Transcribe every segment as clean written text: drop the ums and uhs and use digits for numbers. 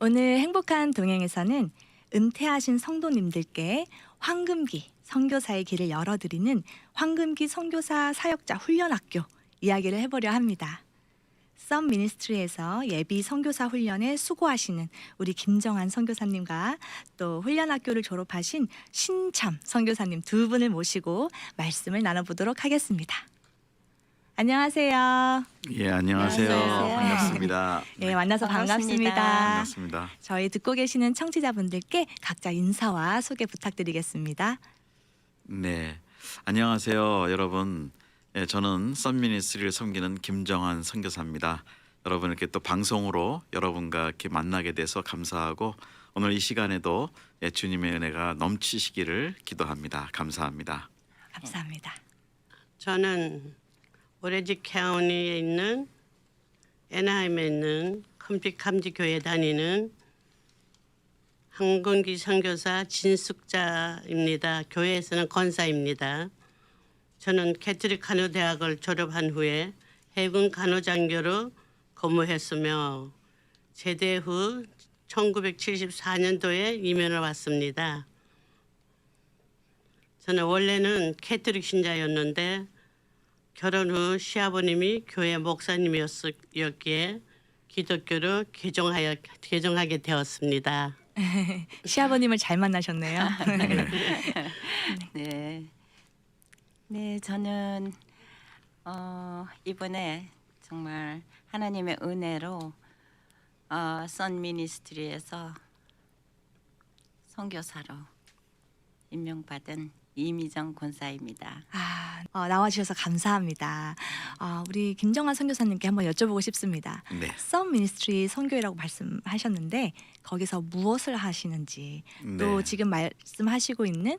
오늘 행복한 동행에서는 은퇴하신 성도님들께 황금기 선교사의 길을 열어드리는 황금기 선교사 사역자 훈련학교 이야기를 해보려 합니다. 썸 미니스트리에서 예비 선교사 훈련에 수고하시는 우리 김정한 선교사님과 또 훈련학교를 졸업하신 신참 선교사님 두 분을 모시고 말씀을 나눠보도록 하겠습니다. 안녕하세요. 예, 안녕하세요. 안녕하세요. 반갑습니다. 네, 만나서 반갑습니다. 반갑습니다. 저희 듣고 계시는 청취자분들께 각자 인사와 소개 부탁드리겠습니다. 네, 안녕하세요, 여러분. 예, 저는 썬미니스트리를 섬기는 김정한 선교사입니다. 여러분 이렇게 또 방송으로 여러분과 이렇게 만나게 돼서 감사하고 오늘 이 시간에도 예, 주님의 은혜가 넘치시기를 기도합니다. 감사합니다. 감사합니다. 저는 오레지 카운티에 있는 애나하임에 있는 컴픽함지 교회 다니는 황금기 선교사 진숙자입니다. 교회에서는 권사입니다. 저는 캐트릭 간호대학을 졸업한 후에 해군 간호장교로 근무했으며 제대 후 1974년도에 이민을 왔습니다. 저는 원래는 캐트릭 신자였는데 결혼 후 시아버님이 교회 목사님이었기에 기독교로 개종하게 되었습니다. 시아버님을 잘 만나셨네요. 네, 저는 이번에 정말 하나님의 은혜로 선 미니스트리에서 선교사로 임명받은 이미정 권사입니다. 나와주셔서 감사합니다. 우리 김정한 선교사님께 한번 여쭤보고 싶습니다. 네. 썸 미니스트리 선교회라고 말씀하셨는데 거기서 무엇을 하시는지 또 네. 지금 말씀하시고 있는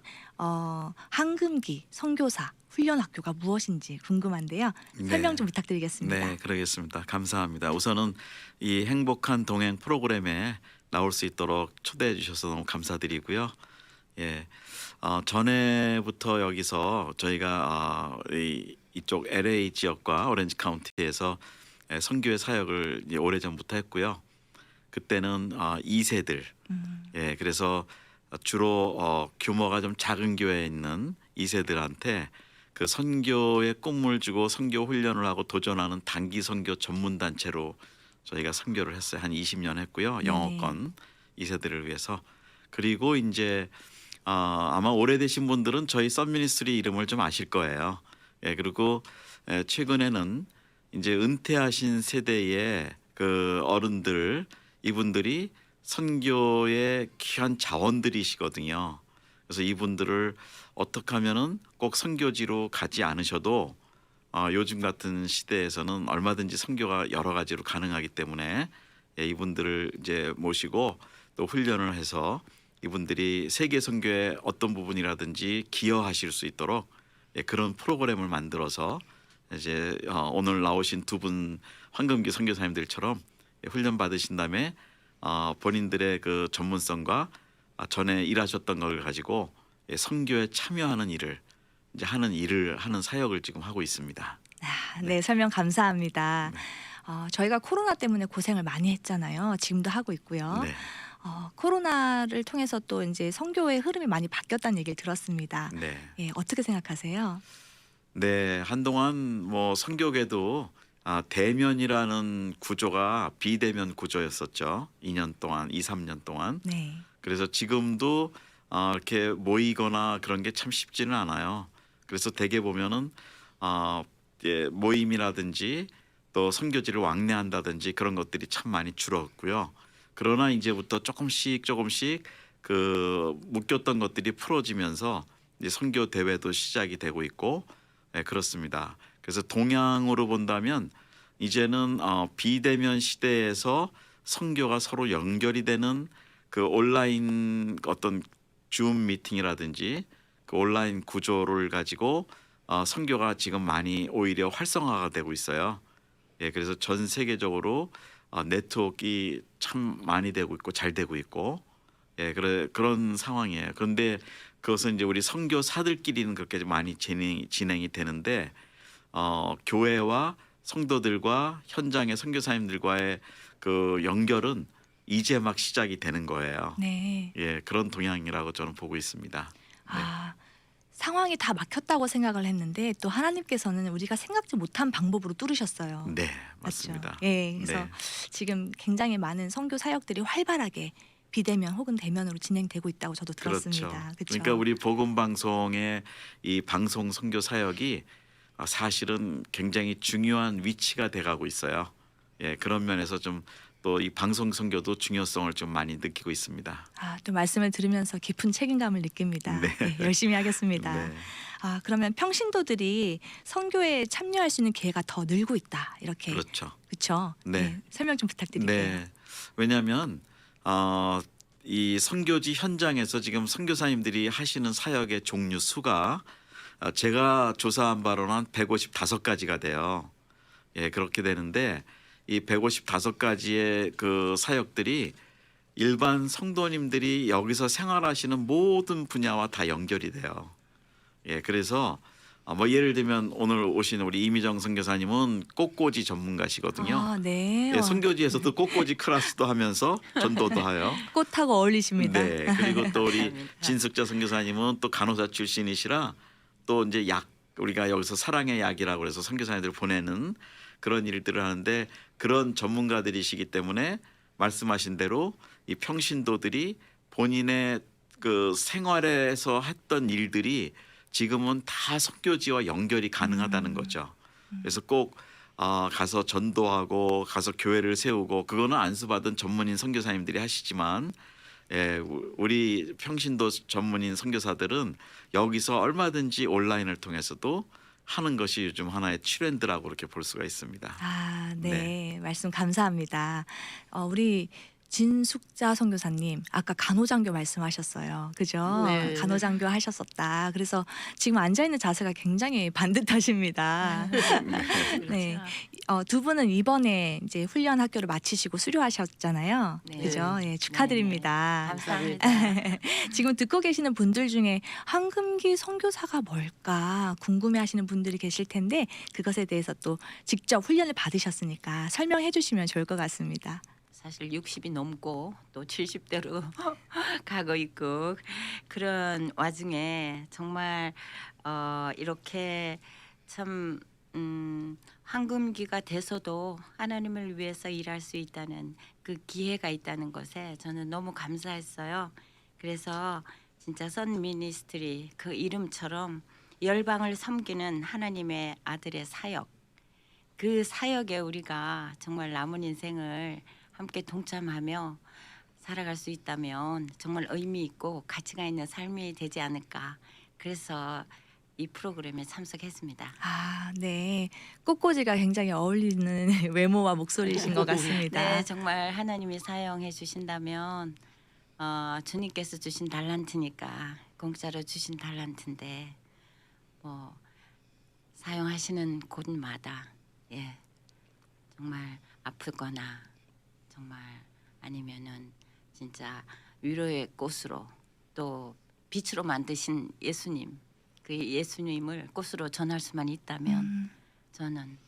황금기 선교사 훈련학교가 무엇인지 궁금한데요. 네. 설명 좀 부탁드리겠습니다. 네, 그러겠습니다. 감사합니다. 우선은 이 행복한 동행 프로그램에 나올 수 있도록 초대해 주셔서 너무 감사드리고요. 예, 전에부터 여기서 저희가 이쪽 LA 지역과 오렌지 카운티에서 선교회 사역을 이제 오래전부터 했고요. 그때는 2세들, 예, 그래서 주로 규모가 좀 작은 교회에 있는 2세들한테 그 선교의 꿈을 주고 선교 훈련을 하고 도전하는 단기 선교 전문 단체로 저희가 선교를 했어요. 한 20년 했고요. 영어권 2세들을 위해서. 그리고 이제 아마 오래되신 분들은 저희 썬미니스트리 이름을 좀 아실 거예요. 예, 그리고 최근에는 이제 은퇴하신 세대의 그 어른들 이분들이 선교의 귀한 자원들이시거든요. 그래서 이분들을 어떻게 하면은 꼭 선교지로 가지 않으셔도 요즘 같은 시대에서는 얼마든지 선교가 여러 가지로 가능하기 때문에 예, 이분들을 이제 모시고 또 훈련을 해서 이분들이 세계 선교의 어떤 부분이라든지 기여하실 수 있도록 예, 그런 프로그램을 만들어서 이제 오늘 나오신 두 분 황금기 선교사님들처럼 예, 훈련 받으신 다음에 본인들의 그 전문성과 전에 일하셨던 걸 가지고 예, 선교에 참여하는 일을 이제 하는 사역을 지금 하고 있습니다. 네, 설명 감사합니다. 저희가 코로나 때문에 고생을 많이 했잖아요. 지금도 하고 있고요. 네. 코로나를 통해서 또 이제 선교의 흐름이 많이 바뀌었다는 얘기를 들었습니다. 네. 예, 어떻게 생각하세요? 네, 한동안 뭐 선교계도 대면이라는 구조가 비대면 구조였었죠. 2년 동안, 2, 3년 동안. 네. 그래서 지금도 이렇게 모이거나 그런 게 참 쉽지는 않아요. 그래서 대개 보면은 예, 모임이라든지 또 선교지를 왕래한다든지 그런 것들이 참 많이 줄었고요. 그러나 이제부터 조금씩 그 묶였던 것들이 풀어지면서 이제 선교 대회도 시작이 되고 있고 네, 그렇습니다. 그래서 동향으로 본다면 이제는 비대면 시대에서 선교가 서로 연결이 되는 그 온라인 어떤 줌 미팅이라든지 그 온라인 구조를 가지고 선교가 지금 많이 오히려 활성화가 되고 있어요. 예, 그래서 전 세계적으로 네트워크가 참 많이 되고 있고 잘 되고 있고 예, 그런 상황이에요. 그런데 그것은 이제 우리 선교사들끼리는 그렇게 많이 진행이 되는데 교회와 성도들과 현장의 선교사님들과의 그 연결은 이제 막 시작이 되는 거예요. 네. 예, 그런 동향이라고 저는 보고 있습니다. 아, 상황이 다 막혔다고 생각을 했는데 또 하나님께서는 우리가 생각지 못한 방법으로 뚫으셨어요. 네, 맞죠? 맞습니다. 예, 그래서 네. 지금 굉장히 많은 선교 사역들이 활발하게 비대면 혹은 대면으로 진행되고 있다고 저도 들었습니다. 그렇죠. 그렇죠? 그러니까 우리 복음 방송의 이 방송 선교 사역이 사실은 굉장히 중요한 위치가 돼가고 있어요. 예, 그런 면에서 좀 또 이 방송 선교도 중요성을 좀 많이 느끼고 있습니다. 아, 또 말씀을 들으면서 깊은 책임감을 느낍니다. 네. 예, 열심히 하겠습니다. 네. 아, 그러면 평신도들이 선교에 참여할 수 있는 기회가 더 늘고 있다. 이렇게 그렇죠. 그렇죠? 네. 예, 설명 좀 부탁드릴게요. 네. 왜냐하면 이 선교지 현장에서 지금 선교사님들이 하시는 사역의 종류 수가 제가 조사한 바로는 한 155가지가 돼요. 예, 그렇게 되는데 이 155가지의 그 사역들이 일반 성도님들이 여기서 생활하시는 모든 분야와 다 연결이 돼요. 예, 그래서 뭐 예를 들면 오늘 오신 우리 이미정 선교사님은 꽃꽂이 전문가시거든요. 아, 네. 예, 선교지에서도 꽃꽂이 클래스도 하면서 전도도 해요. 꽃하고 어울리십니다. 네, 그리고 또 우리 감사합니다. 진숙자 선교사님은 또 간호사 출신이시라 또 이제 약 우리가 여기서 사랑의 약이라고 그래서 선교사님들 보내는 그런 일들을 하는데 그런 전문가들이시기 때문에 말씀하신 대로 이 평신도들이 본인의 그 생활에서 했던 일들이 지금은 다 선교지와 연결이 가능하다는 거죠. 그래서 꼭 가서 전도하고 가서 교회를 세우고 그거는 안수받은 전문인 선교사님들이 하시지만 예, 우리 평신도 전문인 선교사들은 여기서 얼마든지 온라인을 통해서도 하는 것이 요즘 하나의 트렌드라고 그렇게 볼 수가 있습니다. 아, 네. 네. 말씀 감사합니다. 우리 진숙자 선교사님 아까 간호장교 말씀하셨어요. 그죠? 네. 간호장교 하셨었다. 그래서 지금 앉아 있는 자세가 굉장히 반듯하십니다. 네. 두 분은 이번에 이제 훈련 학교를 마치시고 수료하셨잖아요. 네. 그죠? 예, 축하드립니다. 감사합니다. 지금 듣고 계시는 분들 중에 황금기 선교사가 뭘까 궁금해하시는 분들이 계실 텐데 그것에 대해서 또 직접 훈련을 받으셨으니까 설명해 주시면 좋을 것 같습니다. 사실 60이 넘고 또 70대로 가고 있고 그런 와중에 정말 이렇게 참 황금기가 돼서도 하나님을 위해서 일할 수 있다는 그 기회가 있다는 것에 저는 너무 감사했어요. 그래서 진짜 선 미니스트리 그 이름처럼 열방을 섬기는 하나님의 아들의 사역, 그 사역에 우리가 정말 남은 인생을 함께 동참하며 살아갈 수 있다면 정말 의미 있고 가치가 있는 삶이 되지 않을까. 그래서 이 프로그램에 참석했습니다. 아, 네. 꽃꽂이가 굉장히 어울리는 외모와 목소리이신 것 같습니다. 네, 정말 하나님이 사용해 주신다면 주님께서 주신 달란트니까 공짜로 주신 달란트인데 뭐 사용하시는 곳마다 예 정말 아프거나 정말 아니면은 진짜 위로의 꽃으로 또 빛으로 만드신 예수님 그 예수님을 꽃으로 전할 수만 있다면 저는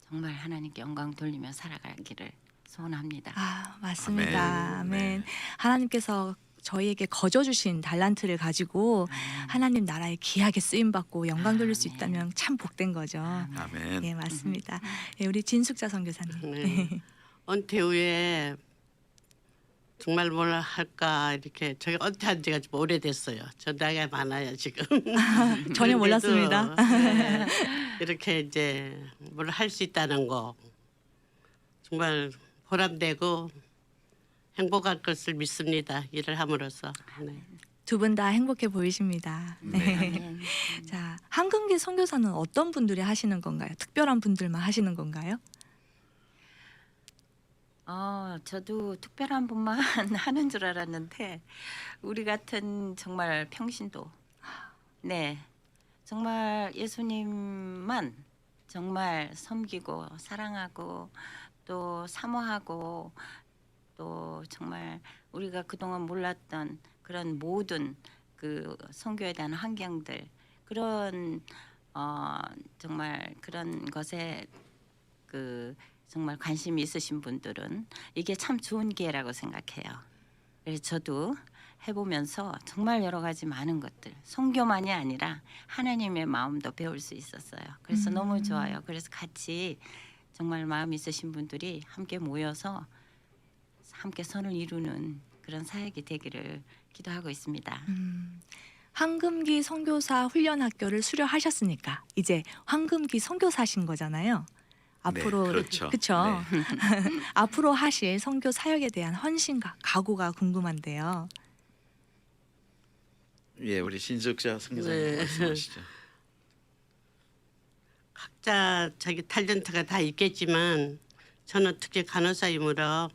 정말 하나님께 영광 돌리며 살아가기를 소원합니다. 아, 맞습니다. 아멘. 아멘. 네. 하나님께서 저희에게 거저 주신 달란트를 가지고 하나님 나라에 귀하게 쓰임 받고 영광 돌릴 수 아멘. 있다면 참 복된 거죠. 아멘. 예, 맞습니다. 예, 우리 진숙자 선교사님. 네. 은퇴 후에 정말 뭘 할까 이렇게 저기 은퇴한 지가 좀 오래됐어요. 저 나이가 많아요 지금. 전혀 그런데도, 몰랐습니다. 네, 이렇게 이제 뭘 할 수 있다는 거 정말 보람되고 행복할 것을 믿습니다. 일을 함으로써. 네. 두 분 다 행복해 보이십니다. 네. 아멘. 자, 황금기 선교사는 어떤 분들이 하시는 건가요? 특별한 분들만 하시는 건가요? 저도 특별한 분만 하는 줄 알았는데 우리 같은 정말 평신도, 네, 정말 예수님만 정말 섬기고 사랑하고 또 사모하고 또 정말 우리가 그동안 몰랐던 그런 모든 그 선교에 대한 환경들 그런 정말 그런 것에 그 정말 관심이 있으신 분들은 이게 참 좋은 기회라고 생각해요. 그래서 저도 해보면서 정말 여러 가지 많은 것들, 선교만이 아니라 하나님의 마음도 배울 수 있었어요. 그래서 너무 좋아요. 그래서 같이 정말 마음 있으신 분들이 함께 모여서 함께 선을 이루는 그런 사역이 되기를 기도하고 있습니다. 황금기 선교사 훈련학교를 수료하셨으니까 이제 황금기 선교사신 거잖아요. 앞으로 네, 그렇죠. 그쵸? 네. 앞으로 하실 선교 사역에 대한 헌신과 각오가 궁금한데요. 예, 우리 신숙자 선교사님 네. 말씀하시죠. 각자 자기 탤런트가 다 있겠지만 저는 특히 간호사이므로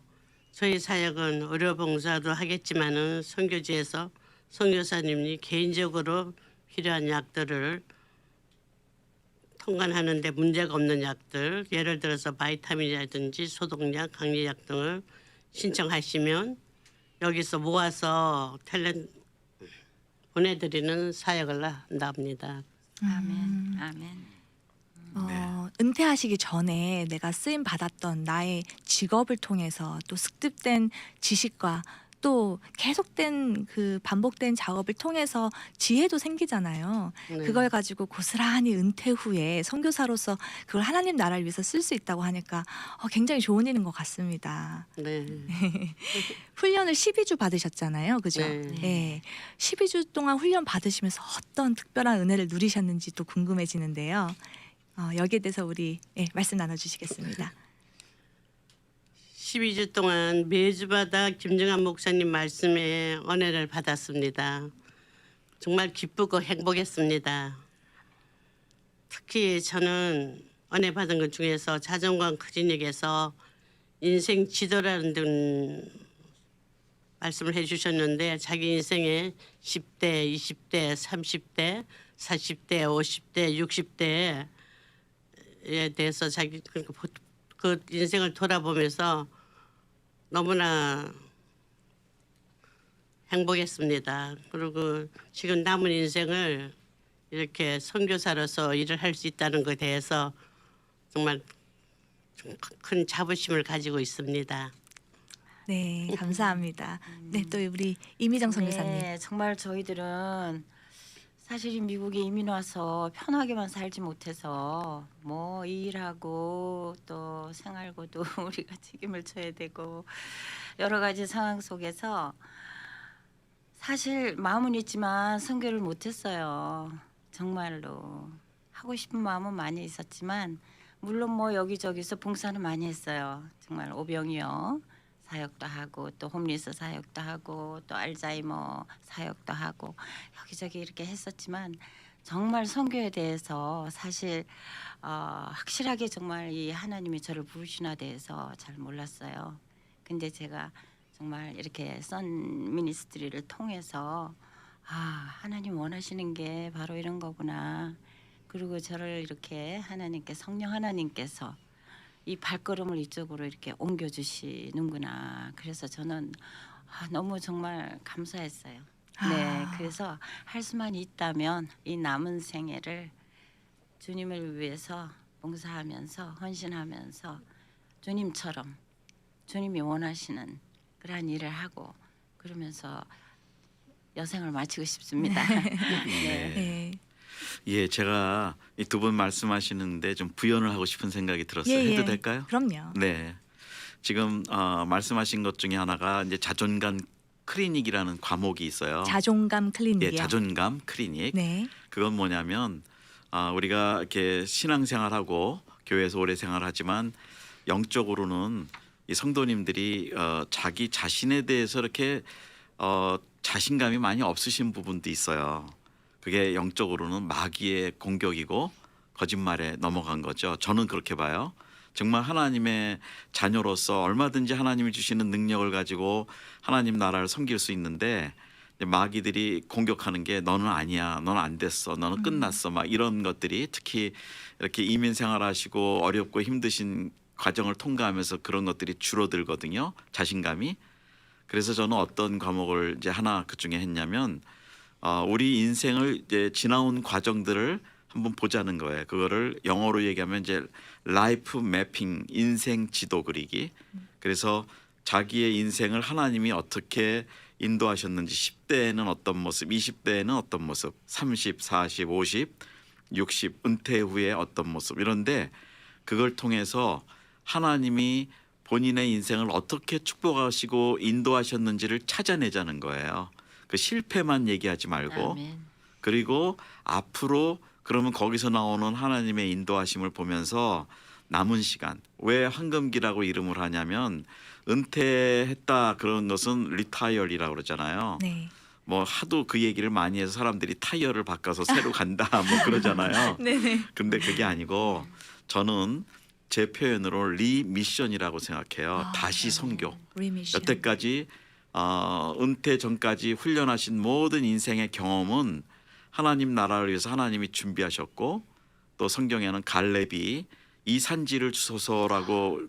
저희 사역은 의료봉사도 하겠지만은 선교지에서 선교사님이 개인적으로 필요한 약들을 통관하는데 문제가 없는 약들, 예를 들어서 바이타민이라든지 소독약, 강리약 등을 신청하시면 여기서 모아서 탤런트 보내드리는 사역을 한답니다. 아멘, 아멘. 은퇴하시기 전에 내가 쓰임 받았던 나의 직업을 통해서 또 습득된 지식과 또 계속된 그 반복된 작업을 통해서 지혜도 생기잖아요. 네. 그걸 가지고 고스란히 은퇴 후에 선교사로서 그걸 하나님 나라를 위해서 쓸 수 있다고 하니까 굉장히 좋은 일인 것 같습니다. 네. 훈련을 12주 받으셨잖아요. 그죠? 네. 네. 12주 동안 훈련 받으시면서 어떤 특별한 은혜를 누리셨는지 또 궁금해지는데요. 여기에 대해서 우리 말씀 나눠주시겠습니다. 12주 동안 매주마다 김정한 목사님 말씀에 은혜를 받았습니다. 정말 기쁘고 행복했습니다. 특히 저는 은혜 받은 것 중에서 자존감 클리닉에서 인생 지도라는 등 말씀을 해주셨는데 자기 인생의 10대, 20대, 30대, 40대, 50대, 60대에 대해서 자기 그 인생을 돌아보면서 너무나 행복했습니다. 그리고 지금 남은 인생을 이렇게 선교사로서 일을 할 수 있다는 것에 대해서 정말 좀 큰 자부심을 가지고 있습니다. 네, 감사합니다. 네, 또 우리 이미정 선교사님. 네, 정말 저희들은 사실 이 미국에 이민 와서 편하게만 살지 못해서 뭐 일하고 또 생활고도 우리가 책임을 져야 되고 여러 가지 상황 속에서 사실 마음은 있지만 선교를 못했어요. 정말로 하고 싶은 마음은 많이 있었지만 물론 뭐 여기저기서 봉사는 많이 했어요. 정말 오병이어 사역도 하고 또 홈리스 사역도 하고 또 알자이머 사역도 하고 여기저기 이렇게 했었지만 정말 선교에 대해서 사실 확실하게 정말 이 하나님이 저를 부르시나 대해서 잘 몰랐어요. 근데 제가 정말 이렇게 선 미니스트리를 통해서 하나님 원하시는 게 바로 이런 거구나. 그리고 저를 이렇게 성령 하나님께서 이 발걸음을 이쪽으로 이렇게 옮겨주시는구나. 그래서 저는 너무 정말 감사했어요. 네, 그래서 할 수만 있다면 이 남은 생애를 주님을 위해서 봉사하면서 헌신하면서 주님처럼 주님이 원하시는 그러한 일을 하고 그러면서 여생을 마치고 싶습니다. 네. 예, 제가 이 두 분 말씀하시는데 좀 부연을 하고 싶은 생각이 들었어요. 예, 해도 예. 될까요? 그럼요. 네. 지금 말씀하신 것 중에 하나가 이제 자존감 클리닉이라는 과목이 있어요. 자존감 클리닉이요. 예, 자존감 클리닉. 네. 그건 뭐냐면 우리가 이렇게 신앙생활하고 교회에서 오래 생활하지만 영적으로는 이 성도님들이 자기 자신에 대해서 이렇게 자신감이 많이 없으신 부분도 있어요. 그게 영적으로는 마귀의 공격이고 거짓말에 넘어간 거죠. 저는 그렇게 봐요. 정말 하나님의 자녀로서 얼마든지 하나님이 주시는 능력을 가지고 하나님 나라를 섬길 수 있는데 마귀들이 공격하는 게 너는 아니야, 너는 안 됐어, 너는 끝났어, 막 이런 것들이 특히 이렇게 이민 생활하시고 어렵고 힘드신 과정을 통과하면서 그런 것들이 줄어들거든요. 자신감이. 그래서 저는 어떤 과목을 이제 하나 그 중에 했냐면 우리 인생을 이제 지나온 과정들을 한번 보자는 거예요. 그거를 영어로 얘기하면 이제 라이프 매핑, 인생 지도 그리기. 그래서 자기의 인생을 하나님이 어떻게 인도하셨는지 10대에는 어떤 모습, 20대에는 어떤 모습, 30, 40, 50, 60 은퇴 후에 어떤 모습 이런데 그걸 통해서 하나님이 본인의 인생을 어떻게 축복하시고 인도하셨는지를 찾아내자는 거예요. 그 실패만 얘기하지 말고 아멘. 그리고 앞으로 그러면 거기서 나오는 하나님의 인도하심을 보면서 남은 시간 왜 황금기라고 이름을 하냐면 은퇴했다 그런 것은 리타이어리라고 그러잖아요. 네. 뭐 하도 그 얘기를 많이 해서 사람들이 타이어를 바꿔서 새로 간다 뭐 그러잖아요. 네네. 근데 그게 아니고 저는 제 표현으로 리미션이라고 생각해요. 아, 다시 선교. 리미션. 여태까지 은퇴 전까지 훈련하신 모든 인생의 경험은 하나님 나라를 위해서 하나님이 준비하셨고 또 성경에는 갈렙이 이 산지를 주소서라고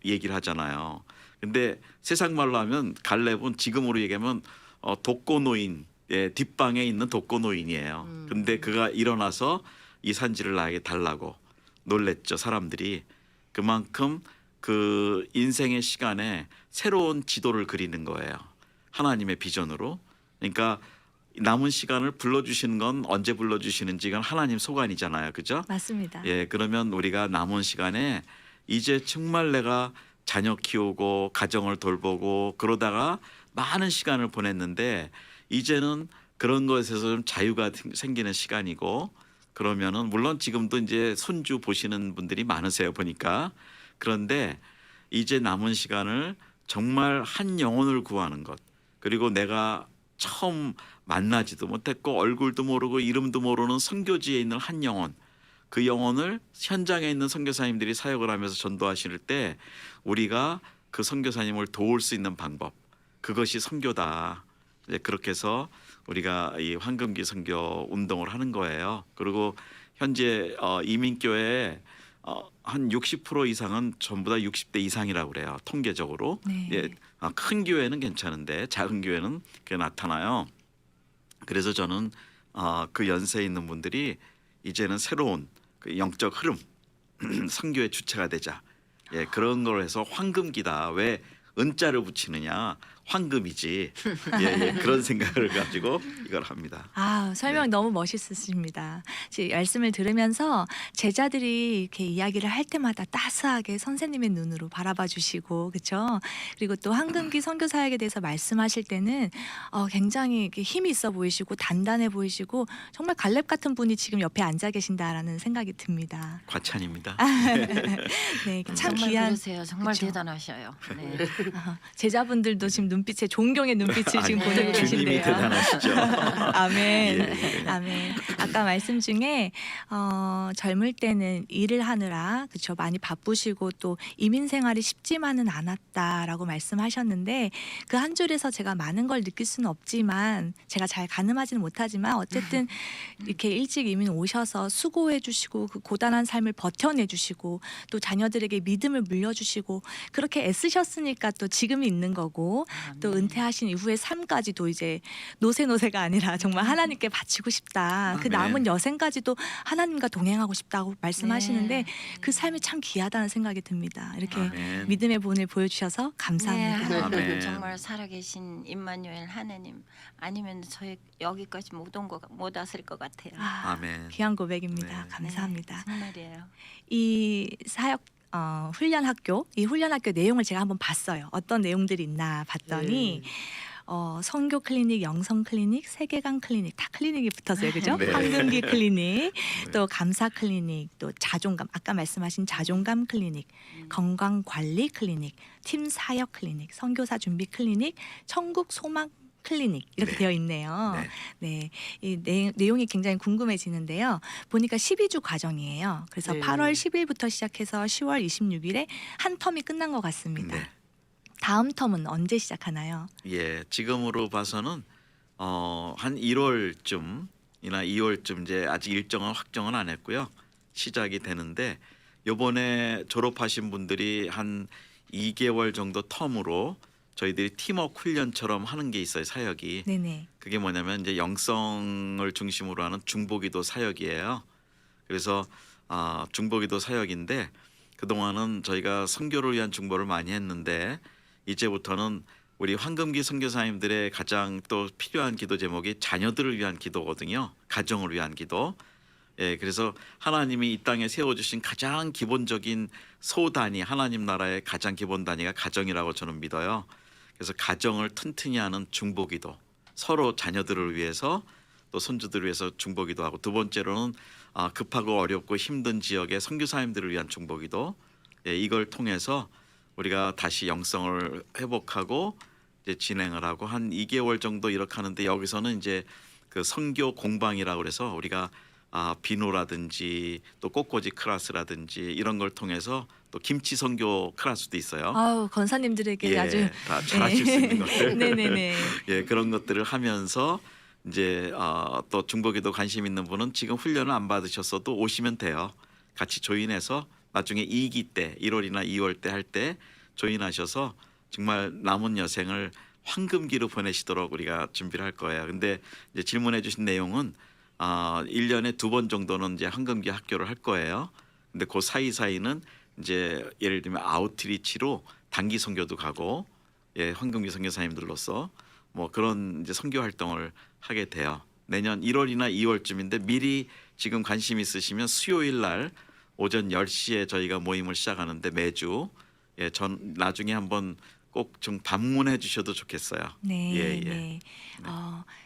얘기를 하잖아요. 근데 세상 말로 하면 갈렙은 지금으로 얘기하면 독거노인 뒷방에 있는 독거노인이에요. 근데 그가 일어나서 이 산지를 나에게 달라고 놀랬죠. 사람들이 그만큼 그 인생의 시간에 새로운 지도를 그리는 거예요. 하나님의 비전으로. 그러니까 남은 시간을 불러주시는 건 언제 불러주시는지 이건 하나님 소관이잖아요. 그죠? 맞습니다. 예, 그러면 우리가 남은 시간에 이제 정말 내가 자녀 키우고 가정을 돌보고 그러다가 많은 시간을 보냈는데 이제는 그런 것에서 좀 자유가 생기는 시간이고 그러면은 물론 지금도 이제 손주 보시는 분들이 많으세요 보니까 그런데 이제 남은 시간을 정말 한 영혼을 구하는 것 그리고 내가 처음 만나지도 못했고 얼굴도 모르고 이름도 모르는 선교지에 있는 한 영혼 그 영혼을 현장에 있는 선교사님들이 사역을 하면서 전도하실 때 우리가 그 선교사님을 도울 수 있는 방법 그것이 선교다. 이제 그렇게 해서 우리가 이 황금기 선교 운동을 하는 거예요. 그리고 현재 이민교회 한 60% 이상은 전부 다 60대 이상이라고 그래요. 통계적으로. 네. 예, 큰 교회는 괜찮은데 작은 교회는 그게 나타나요. 그래서 저는 그 연세에 있는 분들이 이제는 새로운 그 영적 흐름 선교의 주체가 되자. 예, 그런 걸 해서 황금기다. 왜 은자를 붙이느냐? 황금이지. 예, 예, 그런 생각을 가지고 이걸 합니다. 아, 설명 네. 너무 멋있으십니다. 지금 말씀을 들으면서 제자들이 이렇게 이야기를 할 때마다 따스하게 선생님의 눈으로 바라봐 주시고, 그렇죠? 그리고 또 황금기 선교 사역에 대해서 말씀하실 때는 굉장히 이렇게 힘이 있어 보이시고 단단해 보이시고 정말 갈렙 같은 분이 지금 옆에 앉아 계신다라는 생각이 듭니다. 과찬입니다. 네, 참 정말 귀한 그러세요. 정말 그쵸? 대단하셔요. 네. 제자분들도 지금 눈빛에 존경의 눈빛을 지금 아니, 보내고 주님이 계신데요. 대단하시죠. 아멘. 예, 예. 아멘. 아까 말씀 중에 젊을 때는 일을 하느라 그쵸 많이 바쁘시고 또 이민 생활이 쉽지만은 않았다라고 말씀하셨는데 그 한 줄에서 제가 많은 걸 느낄 수는 없지만 제가 잘 가늠하지는 못하지만 어쨌든 이렇게 일찍 이민 오셔서 수고해 주시고 그 고단한 삶을 버텨내 주시고 또 자녀들에게 믿음을 물려주시고 그렇게 애쓰셨으니까 또 지금이 있는 거고 또 은퇴하신 이후의 삶까지도 이제 노세노세가 아니라 정말 하나님께 바치고 싶다. 그 아멘. 남은 여생까지도 하나님과 동행하고 싶다고 말씀하시는데 네. 그 삶이 참 귀하다는 생각이 듭니다. 이렇게 아멘. 믿음의 본을 보여주셔서 감사합니다. 네, 아멘. 정말 살아계신 임마누엘 하나님 아니면 저희 여기까지 못 왔을 것 같아요. 아, 아멘. 귀한 고백입니다. 네. 감사합니다. 네, 정말이에요. 이 사역 훈련학교 이 훈련학교 내용을 제가 한번 봤어요. 어떤 내용들이 있나 봤더니 선교 클리닉, 영성 클리닉, 세계관 클리닉 다 클리닉이 붙었어요, 그죠? 네. 황금기 클리닉, 또 감사 클리닉, 또 자존감 아까 말씀하신 자존감 클리닉, 건강 관리 클리닉, 팀 사역 클리닉, 선교사 준비 클리닉, 천국 소망 클리닉 이렇게 네. 되어 있네요. 네. 네, 이 내용이 굉장히 궁금해지는데요. 보니까 12주 과정이에요. 그래서 네. 8월 10일부터 시작해서 10월 26일에 한 텀이 끝난 것 같습니다. 네. 다음 텀은 언제 시작하나요? 예, 지금으로 봐서는 한 1월쯤이나 2월쯤 이제 아직 일정은 확정은 안 했고요. 시작이 되는데 요번에 졸업하신 분들이 한 2개월 정도 텀으로 저희들이 팀워크 훈련처럼 하는 게 있어요, 사역이. 네네. 그게 뭐냐면 이제 영성을 중심으로 하는 중보기도 사역이에요. 그래서 중보기도 사역인데 그동안은 저희가 선교를 위한 중보를 많이 했는데 이제부터는 우리 황금기 선교사님들의 가장 또 필요한 기도 제목이 자녀들을 위한 기도거든요. 가정을 위한 기도. 예, 그래서 하나님이 이 땅에 세워주신 가장 기본적인 소단위, 하나님 나라의 가장 기본 단위가 가정이라고 저는 믿어요. 그래서 가정을 튼튼히 하는 중보기도, 서로 자녀들을 위해서 또 손주들을 위해서 중보기도 하고, 두 번째로는 급하고 어렵고 힘든 지역의 선교사님들을 위한 중보기도. 예, 이걸 통해서 우리가 다시 영성을 회복하고 이제 진행을 하고 한 2개월 정도 이렇게 하는데, 여기서는 이제 그 선교 공방이라고 그래서 우리가 비누라든지 또 꽃꽂이 클래스라든지 이런 걸 통해서 또 김치 선교 클래스도 있어요. 아우, 권사님들에게 아주 다 잘하실 수 있는 것들. 네네네. 예, 그런 것들을 하면서 이제 또 중보기도 관심 있는 분은 지금 훈련을 안 받으셨어도 오시면 돼요. 같이 조인해서 나중에 2기 때 1월이나 2월 때 할 때 조인하셔서 정말 남은 여생을 황금기로 보내시도록 우리가 준비를 할 거예요. 근데 이제 질문해 주신 내용은 1년에 2번 정도는 이제 황금기 학교를 할 거예요. 근데 그 사이사이는 이제 예를 들면 아웃리치로 단기 선교도 가고, 예, 황금기 선교사님들로서 뭐 그런 이제 선교 활동을 하게 돼요. 내년 1월이나 2월쯤인데 미리 지금 관심 있으시면 수요일 날 오전 10시에 저희가 모임을 시작하는데 매주, 예, 전 나중에 한번 꼭 좀 방문해 주셔도 좋겠어요. 네, 예, 예. 네.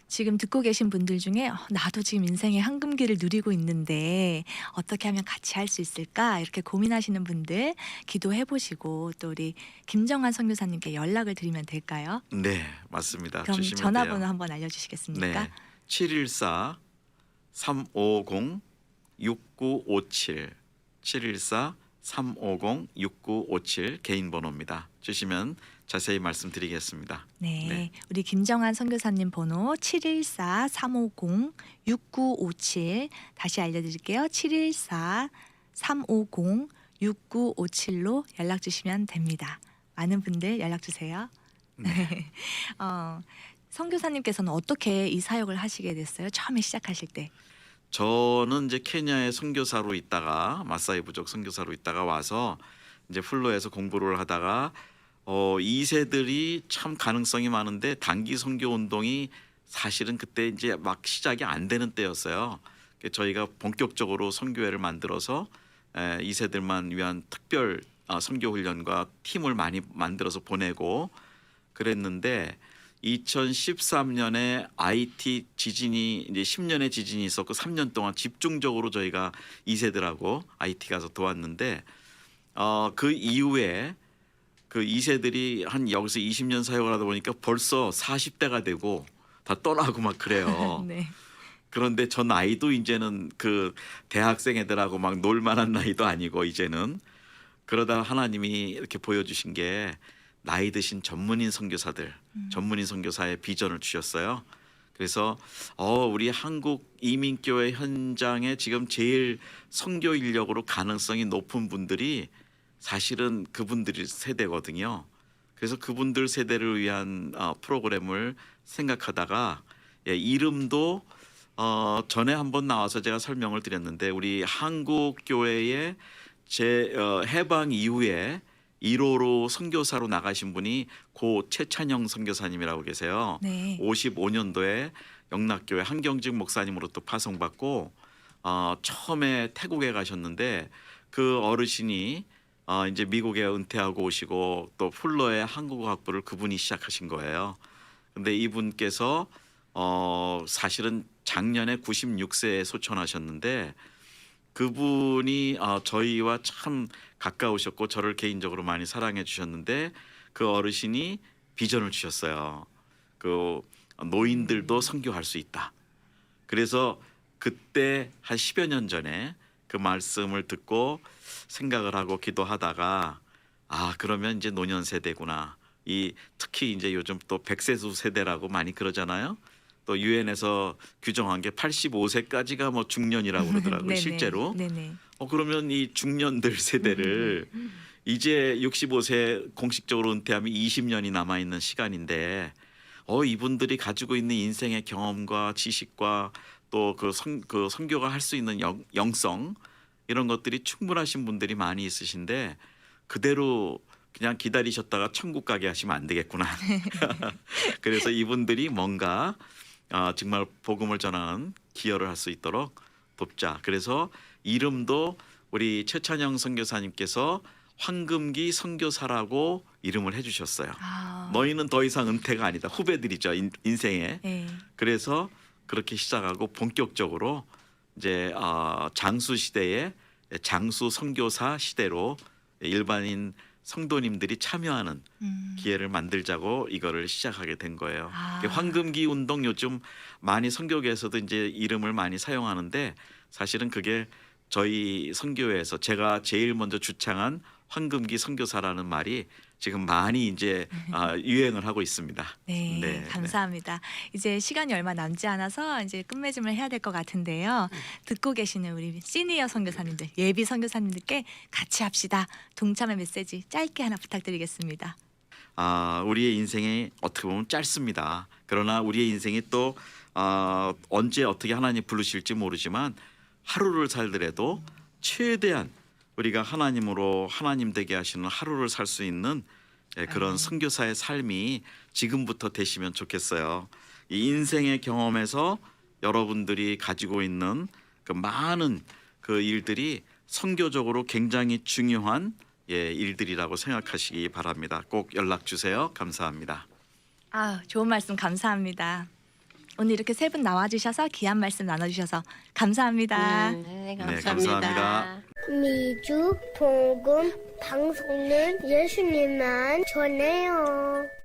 지금 듣고 계신 분들 중에 나도 지금 인생의 황금기를 누리고 있는데 어떻게 하면 같이 할 수 있을까 이렇게 고민하시는 분들 기도해 보시고 또 우리 김정환 선교사님께 연락을 드리면 될까요? 네, 맞습니다. 그럼 주시면 전화번호 돼요. 한번 알려주시겠습니까? 네, 714 350 6957 714 350 6957 개인 번호입니다. 주시면 자세히 말씀드리겠습니다. 네, 네. 우리 김정환 선교사님 번호 714-350-6957 다시 알려드릴게요. 714-350-6957로 연락 주시면 됩니다. 많은 분들 연락 주세요. 네. 선교사님께서는 어떻게 이 사역을 하시게 됐어요? 처음에 시작하실 때. 저는 이제 케냐에 선교사로 있다가 마사이 부족 선교사로 있다가 와서 이제 플로에서 공부를 하다가 2세들이 참 가능성이 많은데 단기 선교 운동이 사실은 그때 이제 막 시작이 안 되는 때였어요. 저희가 본격적으로 선교회를 만들어서 2세들만 위한 특별 선교 훈련과 팀을 많이 만들어서 보내고 그랬는데 2013년에 IT 지진이 이제 10년의 지진이 있었고 3년 동안 집중적으로 저희가 2세들하고 IT 가서 도왔는데 그 이후에 그 2세들이 한 여기서 20년 사역을 하다 보니까 벌써 40대가 되고 다 떠나고 막 그래요. 네. 그런데 저 나이도 이제는 그 대학생 애들하고 막 놀만한 나이도 아니고 이제는 그러다 하나님이 이렇게 보여주신 게 나이 드신 전문인 선교사들, 전문인 선교사의 비전을 주셨어요. 그래서 우리 한국 이민교회 현장에 지금 제일 선교 인력으로 가능성이 높은 분들이 사실은 그분들이 세대거든요. 그래서 그분들 세대를 위한 프로그램을 생각하다가 이름도 전에 한번 나와서 제가 설명을 드렸는데 우리 한국 교회의 해방 이후에 1호로 선교사로 나가신 분이 고 최찬영 선교사님이라고 계세요. 네. 55년도에 영락교회 한경직 목사님으로 또 파송받고 처음에 태국에 가셨는데 그 어르신이 이제 미국에 은퇴하고 오시고 또 풀러의 한국어 학부를 그분이 시작하신 거예요. 근데 이분께서 사실은 작년에 96세에 소천하셨는데 그분이 저희와 참 가까우셨고 저를 개인적으로 많이 사랑해 주셨는데 그 어르신이 비전을 주셨어요. 그 노인들도 선교할 수 있다. 그래서 그때 한 10여 년 전에 그 말씀을 듣고 생각을 하고 기도하다가 그러면 이제 노년 세대구나. 특히 이제 요즘 또 백세수 세대라고 많이 그러잖아요. 또 유엔에서 규정한 게 85세까지가 뭐 중년이라고 그러더라고요. 네네. 실제로. 네네. 그러면 이 중년들 세대를 이제 65세 공식적으로 은퇴하면 20년이 남아 있는 시간인데 이분들이 가지고 있는 인생의 경험과 지식과 또 그 선교가 할 수 있는 영성 이런 것들이 충분하신 분들이 많이 있으신데 그대로 그냥 기다리셨다가 천국 가게 하시면 안 되겠구나. 그래서 이분들이 뭔가 정말 복음을 전하는 기여를 할 수 있도록 돕자. 그래서 이름도 우리 최찬영 선교사님께서 황금기 선교사라고 이름을 해주셨어요. 너희는 더 이상 은퇴가 아니다. 후배들이죠, 인생에. 네. 그래서 그렇게 시작하고 본격적으로 이제 장수 시대에 장수 선교사 시대로 일반인 성도님들이 참여하는 기회를 만들자고 이거를 시작하게 된 거예요. 황금기 운동 요즘 많이 선교계에서도 이제 이름을 많이 사용하는데 사실은 그게 저희 선교회에서 제가 제일 먼저 주창한 황금기 선교사라는 말이 지금 많이 이제 유행을 하고 있습니다. 네, 감사합니다. 이제 시간이 얼마 남지 않아서 이제 끝맺음을 해야 될 것 같은데요. 듣고 계시는 우리 시니어 선교사님들, 예비 선교사님들께 같이 합시다. 동참의 메시지 짧게 하나 부탁드리겠습니다. 우리의 인생이 어떻게 보면 짧습니다. 그러나 우리의 인생이 또 언제 어떻게 하나님 부르실지 모르지만 하루를 살더라도 최대한 우리가 하나님으로 하나님 되게 하시는 하루를 살 수 있는 그런 선교사의 삶이 지금부터 되시면 좋겠어요. 이 인생의 경험에서 여러분들이 가지고 있는 그 많은 그 일들이 선교적으로 굉장히 중요한 일들이라고 생각하시기 바랍니다. 꼭 연락 주세요. 감사합니다. 좋은 말씀 감사합니다. 오늘 이렇게 세 분 나와주셔서 귀한 말씀 나눠주셔서 감사합니다. 네, 감사합니다. 미주 복음 방송은 예수님만 전해요.